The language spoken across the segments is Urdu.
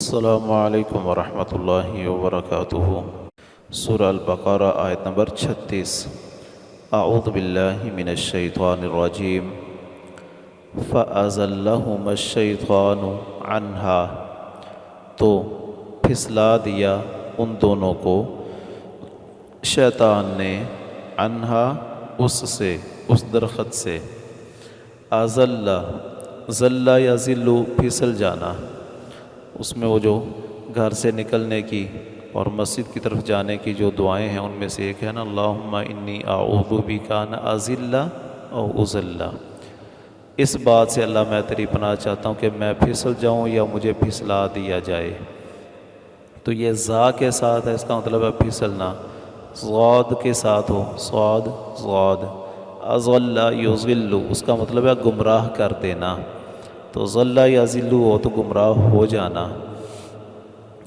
السلام علیکم ورحمۃ اللہ وبرکاتہ۔ سورہ البقرہ آیت نمبر 36۔ اعوذ باللہ من الشیطان الرجیم۔ فَأَزَلَّهُمَا الشَّيْطَانُ عَنْهَا، تو پھسلا دیا ان دونوں کو شیطان نے، عنہا اس سے، اس درخت سے۔ ازل، ذل یا ذلو پھسل جانا، اس میں وہ جو گھر سے نکلنے کی اور مسجد کی طرف جانے کی جو دعائیں ہیں ان میں سے ایک ہے نا، اللہم انی اعوذ بک ان اذل او اذل۔ اس بات سے اللہ میں تیری پناہ چاہتا ہوں کہ میں پھسل جاؤں یا مجھے پھسلا دیا جائے۔ تو یہ زا کے ساتھ ہے، اس کا مطلب ہے پھسلنا۔ ضاد کے ساتھ ہو، صاد ضاد، اضل یضل، اس کا مطلب ہے گمراہ کر دینا۔ تو ضل یا ذلو ہو تو گمراہ ہو جانا۔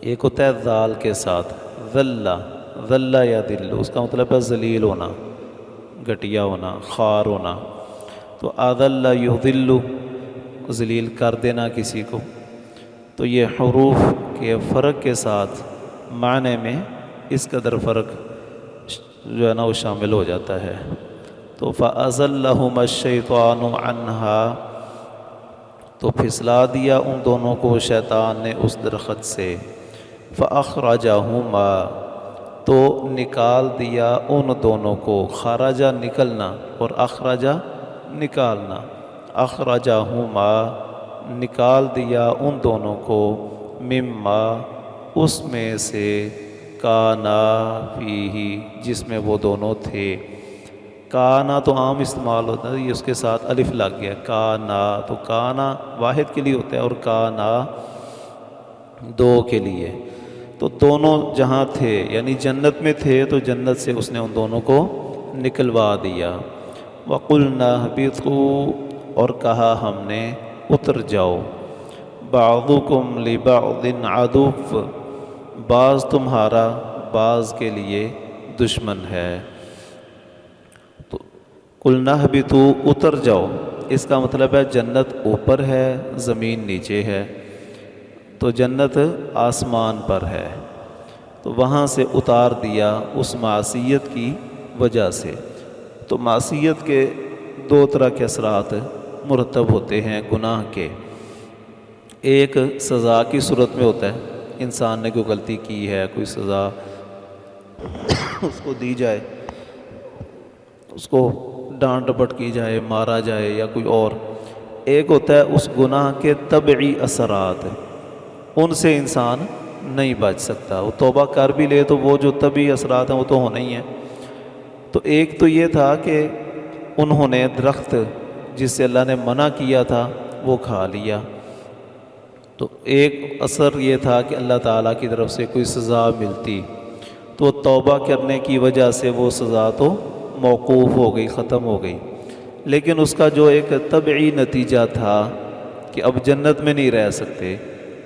ایک ہوتا ہے ذال کے ساتھ، ذل، ذل یا ذلو، اس کا مطلب ہے ذلیل ہونا، گھٹیا ہونا، خوار ہونا۔ تو اضل یضل، ذلیل کر دینا کسی کو۔ تو یہ حروف کے فرق کے ساتھ معنی میں اس قدر فرق جو ہے نا وہ شامل ہو جاتا ہے۔ تو فَأَزَلَّهُمَا الشَّيْطَانُ عَنْهَا، تو پھسلا دیا ان دونوں کو شیطان نے اس درخت سے۔ فَأَخْرَجَهُمَا، تو نکال دیا ان دونوں کو، خرجہ نکلنا اور اخرجہ نکالنا۔ اخرجہما نکال دیا ان دونوں کو، مما اس میں سے، کانا فیہ جس میں وہ دونوں تھے۔ کانا تو عام استعمال ہوتا ہے، یہ اس کے ساتھ الف لگ گیا، کانا، تو کانا واحد کے لیے ہوتا ہے اور کانا دو کے لیے۔ تو دونوں جہاں تھے یعنی جنت میں تھے تو جنت سے اس نے ان دونوں کو نکلوا دیا۔ وَقُلْنَا اهْبِطُوا، اور کہا ہم نے اتر جاؤ۔ بَعْضُكُمْ لِبَعْضٍ عَدُوٌّ، بعض تمہارا بعض کے لیے دشمن ہے۔ قُلْنَا اهْبِطُوا، اتر جاؤ، اس کا مطلب ہے جنت اوپر ہے، زمین نیچے ہے۔ تو جنت آسمان پر ہے، تو وہاں سے اتار دیا اس معصیت کی وجہ سے۔ تو معصیت کے دو طرح کے اثرات مرتب ہوتے ہیں گناہ کے۔ ایک سزا کی صورت میں ہوتا ہے، انسان نے کوئی غلطی کی ہے، کوئی سزا اس کو دی جائے، اس کو ڈانٹ ڈپٹ کی جائے، مارا جائے یا کوئی اور۔ ایک ہوتا ہے اس گناہ کے طبعی اثرات، ان سے انسان نہیں بچ سکتا۔ وہ توبہ کر بھی لے تو وہ جو طبعی اثرات ہیں وہ تو ہونے ہی ہیں۔ تو ایک تو یہ تھا کہ انہوں نے درخت جس سے اللہ نے منع کیا تھا وہ کھا لیا۔ تو ایک اثر یہ تھا کہ اللہ تعالیٰ کی طرف سے کوئی سزا ملتی، تو توبہ کرنے کی وجہ سے وہ سزا تو موقوف ہو گئی، ختم ہو گئی۔ لیکن اس کا جو ایک طبعی نتیجہ تھا کہ اب جنت میں نہیں رہ سکتے،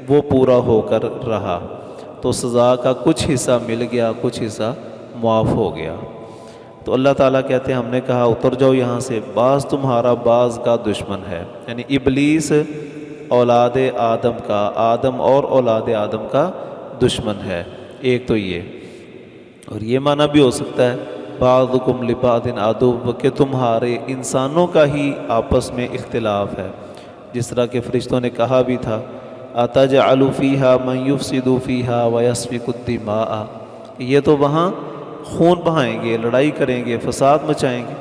وہ پورا ہو کر رہا۔ تو سزا کا کچھ حصہ مل گیا، کچھ حصہ معاف ہو گیا۔ تو اللہ تعالیٰ کہتے ہیں ہم نے کہا اتر جاؤ یہاں سے، بعض تمہارا بعض کا دشمن ہے، یعنی ابلیس اولاد آدم کا، آدم اور اولاد آدم کا دشمن ہے۔ ایک تو یہ، اور یہ معنی بھی ہو سکتا ہے بعضکم لبعض عدو، کہ تمہارے انسانوں کا ہی آپس میں اختلاف ہے۔ جس طرح کہ فرشتوں نے کہا بھی تھا اتجعل فیہا من یفسد فیہا ویسفک الدماء، یہ تو وہاں خون بہائیں گے، لڑائی کریں گے، فساد مچائیں گے۔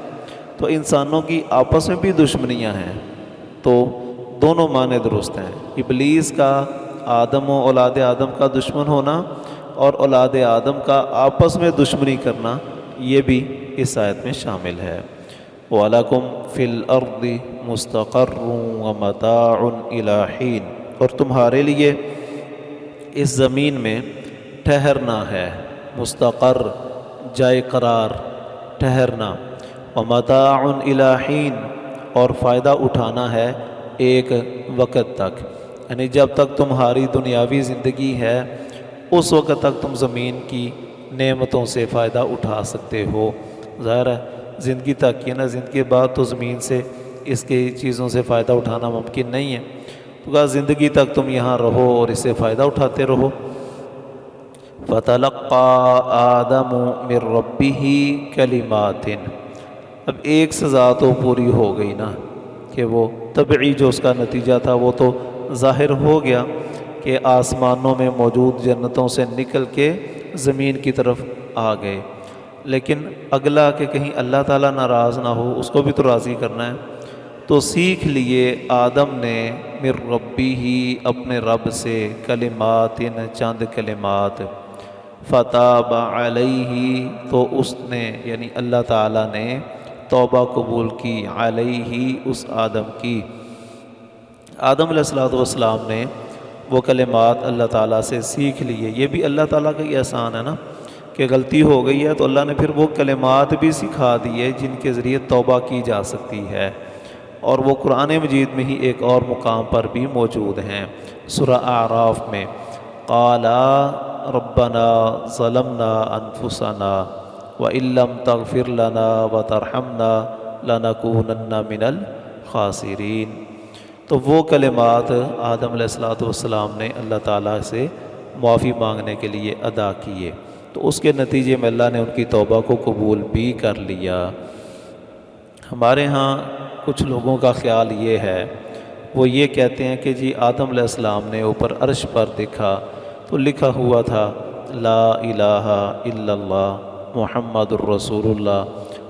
تو انسانوں کی آپس میں بھی دشمنیاں ہیں، تو دونوں معنی درست ہیں۔ ابلیس کا آدم و اولاد آدم کا دشمن ہونا اور اولاد آدم کا آپس میں دشمنی کرنا، یہ بھی اس آیت میں شامل ہے۔ وَلَكُمْ فِي الْأَرْضِ مُسْتَقَرٌّ وَمَتَاعٌ إِلَىٰ حِينٍ، اور تمہارے لیے اس زمین میں ٹھہرنا ہے، مستقر جائے قرار، ٹھہرنا، وَمَتَاعٌ إِلَىٰ حِينٍ، اور فائدہ اٹھانا ہے ایک وقت تک، یعنی جب تک تمہاری دنیاوی زندگی ہے اس وقت تک تم زمین کی نعمتوں سے فائدہ اٹھا سکتے ہو۔ ظاہر ہے زندگی تک کی نا، زندگی کے بعد تو زمین سے اس کی چیزوں سے فائدہ اٹھانا ممکن نہیں ہے۔ تو کہا زندگی تک تم یہاں رہو اور اس سے فائدہ اٹھاتے رہو۔ فَتَلَقَّى آدَمُ مِن رَبِّهِ كَلِمَاتٍ، اب ایک سزا تو پوری ہو گئی نا، کہ وہ طبعی جو اس کا نتیجہ تھا وہ تو ظاہر ہو گیا کہ آسمانوں میں موجود جنتوں سے نکل کے زمین کی طرف آ گئے، لیکن اگلا کہ کہیں اللہ تعالیٰ ناراض نہ ہو، اس کو بھی تو راضی کرنا ہے، تو سیکھ لیے آدم نے من ربی، اپنے رب سے، کلمات، چند کلمات، فتاب علیہ، تو اس نے یعنی اللہ تعالیٰ نے توبہ قبول کی، علیہ اس آدم کی۔ آدم علیہ السلام نے وہ کلمات اللہ تعالیٰ سے سیکھ لیے۔ یہ بھی اللہ تعالیٰ کا ہی احسان ہے نا کہ غلطی ہو گئی ہے تو اللہ نے پھر وہ کلمات بھی سکھا دیے جن کے ذریعے توبہ کی جا سکتی ہے، اور وہ قرآن مجید میں ہی ایک اور مقام پر بھی موجود ہیں، سورہ اعراف میں، قالا ربنا ظلمنا انفسنا وَإِن لَّمْ تَغْفِرْ لَنَا وَتَرْحَمْنَا لَنَكُونَنَّ مِنَ الْخَاسِرِينَ۔ تو وہ کلمات آدم علیہ السلام نے اللہ تعالیٰ سے معافی مانگنے کے لیے ادا کیے، تو اس کے نتیجے میں اللہ نے ان کی توبہ کو قبول بھی کر لیا۔ ہمارے ہاں کچھ لوگوں کا خیال یہ ہے، وہ یہ کہتے ہیں کہ جی آدم علیہ السلام نے اوپر عرش پر دیکھا تو لکھا ہوا تھا لا الہ الا اللہ محمد الرسول اللہ،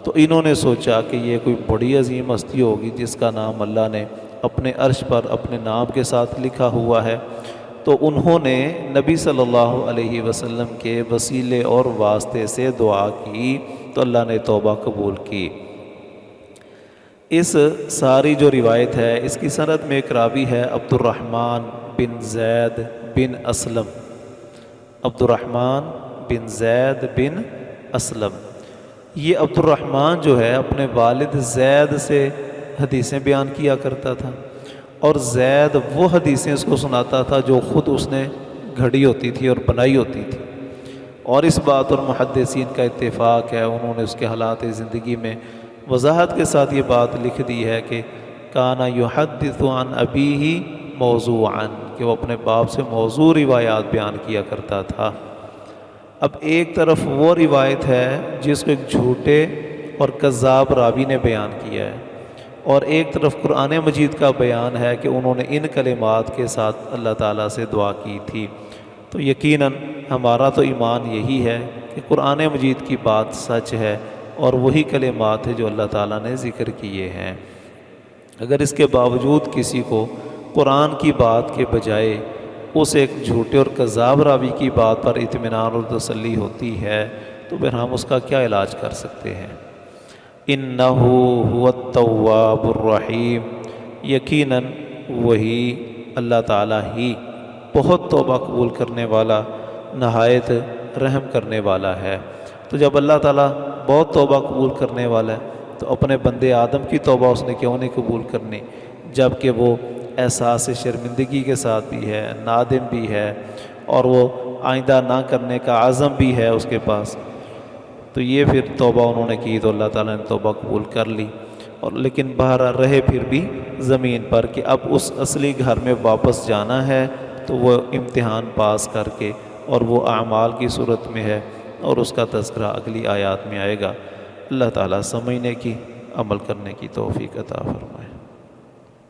تو انہوں نے سوچا کہ یہ کوئی بڑی عظیم ہستی ہوگی جس کا نام اللہ نے اپنے عرش پر اپنے نام کے ساتھ لکھا ہوا ہے، تو انہوں نے نبی صلی اللہ علیہ وسلم کے وسیلے اور واسطے سے دعا کی تو اللہ نے توبہ قبول کی۔ اس ساری جو روایت ہے اس کی سند میں ایک راوی ہے عبد الرحمن بن زید بن اسلم، عبد الرحمن بن زید بن اسلم۔ یہ عبد الرحمن جو ہے اپنے والد زید سے حدیثیں بیان کیا کرتا تھا، اور زید وہ حدیثیں اس کو سناتا تھا جو خود اس نے گھڑی ہوتی تھی اور بنائی ہوتی تھی، اور اس بات پر محدثین کا اتفاق ہے، انہوں نے اس کے حالات زندگی میں وضاحت کے ساتھ یہ بات لکھ دی ہے کہ کانا یحدث عن ابیہ موضوعا، کہ وہ اپنے باپ سے موضوع روایات بیان کیا کرتا تھا۔ اب ایک طرف وہ روایت ہے جس کو ایک جھوٹے اور کذاب راوی نے بیان کیا ہے، اور ایک طرف قرآن مجید کا بیان ہے کہ انہوں نے ان کلمات کے ساتھ اللہ تعالیٰ سے دعا کی تھی۔ تو یقیناً ہمارا تو ایمان یہی ہے کہ قرآن مجید کی بات سچ ہے، اور وہی کلمات ہیں جو اللہ تعالیٰ نے ذکر کیے ہیں۔ اگر اس کے باوجود کسی کو قرآن کی بات کے بجائے اس ایک جھوٹے اور کذاب راوی کی بات پر اطمینان اور تسلی ہوتی ہے تو پھر ہم اس کا کیا علاج کر سکتے ہیں؟ اِنَّهُ هُوَ التَّوَّابُ الرَّحِيمُ، یقیناً وہی اللہ تعالیٰ ہی بہت توبہ قبول کرنے والا، نہایت رحم کرنے والا ہے۔ تو جب اللہ تعالیٰ بہت توبہ قبول کرنے والا ہے تو اپنے بندے آدم کی توبہ اس نے کیوں نہیں قبول کرنی، جب کہ وہ احساس شرمندگی کے ساتھ بھی ہے، نادم بھی ہے، اور وہ آئندہ نہ کرنے کا عزم بھی ہے اس کے پاس۔ تو یہ پھر توبہ انہوں نے کی تو اللہ تعالیٰ نے توبہ قبول کر لی، اور لیکن بہرحال رہے پھر بھی زمین پر کہ اب اس اصلی گھر میں واپس جانا ہے، تو وہ امتحان پاس کر کے، اور وہ اعمال کی صورت میں ہے، اور اس کا تذکرہ اگلی آیات میں آئے گا۔ اللہ تعالیٰ سمجھنے کی، عمل کرنے کی توفیق عطا فرمائے۔